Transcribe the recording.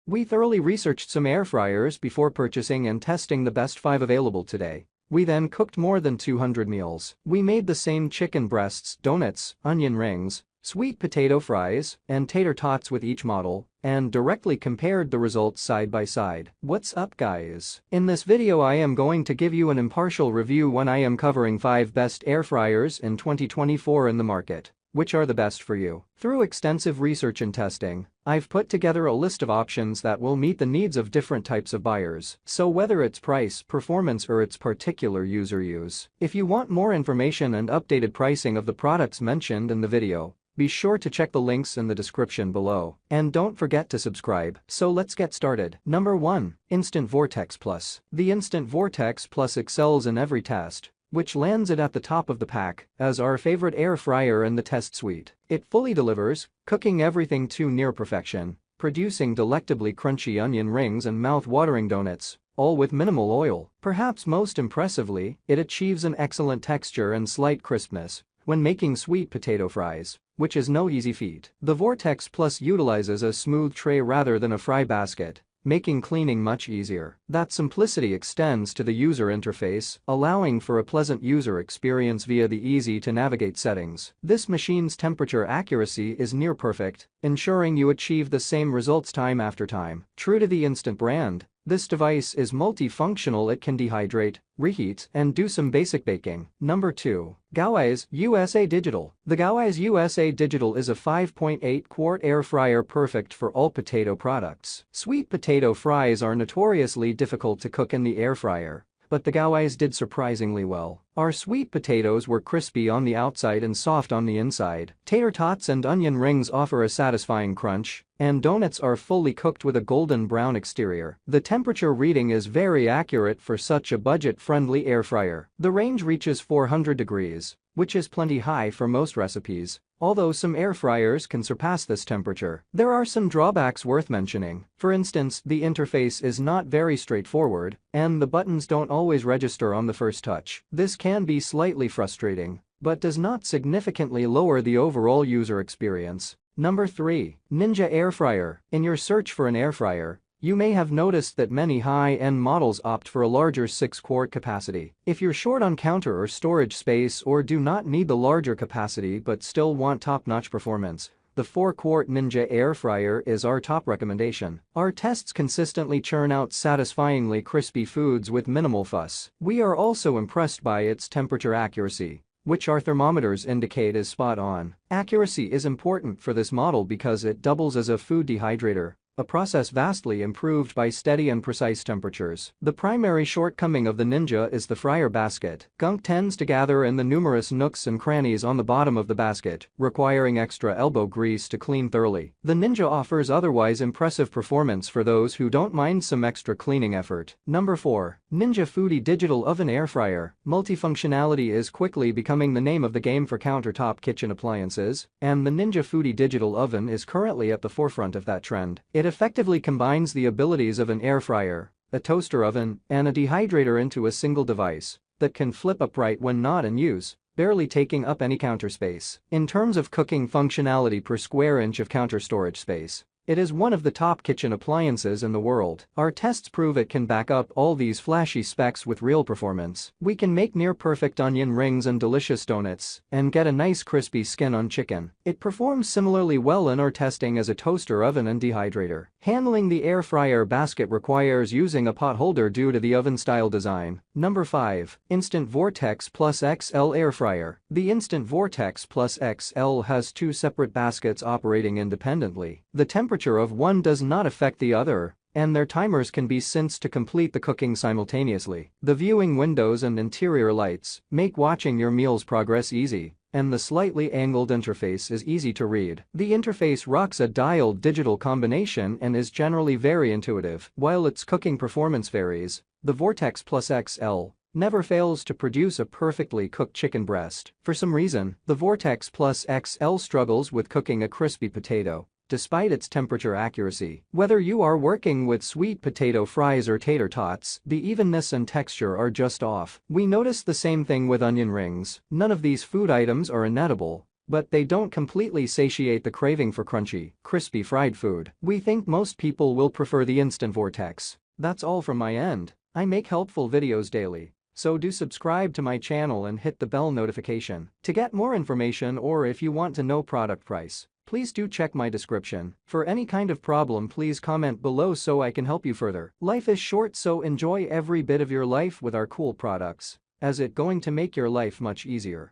We thoroughly researched some air fryers before purchasing and testing the best 5 available today. We then cooked more than 200 meals. We made the same chicken breasts, donuts, onion rings, sweet potato fries, and tater tots with each model, and directly compared the results side by side. What's up, guys? In this video I am going to give you an impartial review when I am covering 5 best air fryers in 2024 in the market. Which are the best for you? Through extensive research and testing, I've put together a list of options that will meet the needs of different types of buyers. So whether it's price, performance or its particular user use. If you want more information and updated pricing of the products mentioned in the video, be sure to check the links in the description below. And don't forget to subscribe. So let's get started. Number 1. Instant Vortex Plus. The Instant Vortex Plus excels in every test, which lands it at the top of the pack as our favorite air fryer in the test suite. It fully delivers, cooking everything to near perfection, producing delectably crunchy onion rings and mouth-watering donuts, all with minimal oil. Perhaps most impressively, it achieves an excellent texture and slight crispness when making sweet potato fries, which is no easy feat. The Vortex Plus utilizes a smooth tray rather than a fry basket, making cleaning much easier. That simplicity extends to the user interface, allowing for a pleasant user experience via the easy-to-navigate settings. This machine's temperature accuracy is near perfect, ensuring you achieve the same results time after time. True to the Instant brand, this device is multifunctional. It can dehydrate, reheat, and do some basic baking. Number 2. Gowai's USA Digital. The Gowai's USA Digital is a 5.8-quart air fryer perfect for all potato products. Sweet potato fries are notoriously difficult to cook in the air fryer, but the Gowai's did surprisingly well. Our sweet potatoes were crispy on the outside and soft on the inside. Tater tots and onion rings offer a satisfying crunch, and donuts are fully cooked with a golden brown exterior. The temperature reading is very accurate for such a budget-friendly air fryer. The range reaches 400 degrees, which is plenty high for most recipes, although some air fryers can surpass this temperature. There are some drawbacks worth mentioning. For instance, the interface is not very straightforward, and the buttons don't always register on the first touch. This can be slightly frustrating, but does not significantly lower the overall user experience. Number 3. Ninja Air Fryer. In your search for an air fryer, you may have noticed that many high-end models opt for a larger 6-quart capacity. If you're short on counter or storage space or do not need the larger capacity but still want top-notch performance, the 4-quart Ninja Air Fryer is our top recommendation. Our tests consistently churn out satisfyingly crispy foods with minimal fuss. We are also impressed by its temperature accuracy, which our thermometers indicate is spot on. Accuracy is important for this model because it doubles as a food dehydrator, a process vastly improved by steady and precise temperatures. The primary shortcoming of the Ninja is the fryer basket. Gunk tends to gather in the numerous nooks and crannies on the bottom of the basket, requiring extra elbow grease to clean thoroughly. The Ninja offers otherwise impressive performance for those who don't mind some extra cleaning effort. Number 4. Ninja Foodie Digital Oven Air Fryer. Multifunctionality is quickly becoming the name of the game for countertop kitchen appliances, and the Ninja Foodie Digital Oven is currently at the forefront of that trend. It effectively combines the abilities of an air fryer, a toaster oven, and a dehydrator into a single device that can flip upright when not in use, barely taking up any counter space. In terms of cooking functionality per square inch of counter storage space, it is one of the top kitchen appliances in the world. Our tests prove it can back up all these flashy specs with real performance. We can make near-perfect onion rings and delicious donuts, and get a nice crispy skin on chicken. It performs similarly well in our testing as a toaster oven and dehydrator. Handling the air fryer basket requires using a pot holder due to the oven-style design. Number 5. Instant Vortex Plus XL Air Fryer. The Instant Vortex Plus XL has 2 separate baskets operating independently. The temperature of one does not affect the other, and their timers can be synced to complete the cooking simultaneously. The viewing windows and interior lights make watching your meals progress easy, and the slightly angled interface is easy to read. The interface rocks a dialed digital combination and is generally very intuitive. While its cooking performance varies, the Vortex Plus XL never fails to produce a perfectly cooked chicken breast. For some reason, the Vortex Plus XL struggles with cooking a crispy potato, despite its temperature accuracy. Whether you are working with sweet potato fries or tater tots, the evenness and texture are just off. We noticed the same thing with onion rings. None of these food items are inedible, But they don't completely satiate the craving for crunchy, crispy fried food. We think most people will prefer the instant Vortex. That's all from my end. I make helpful videos daily, so do subscribe to my channel and hit the bell notification to get more information, or if you want to know product price, please do check my description. For any kind of problem, please comment below so I can help you further. Life is short, so enjoy every bit of your life with our cool products, as it going to make your life much easier.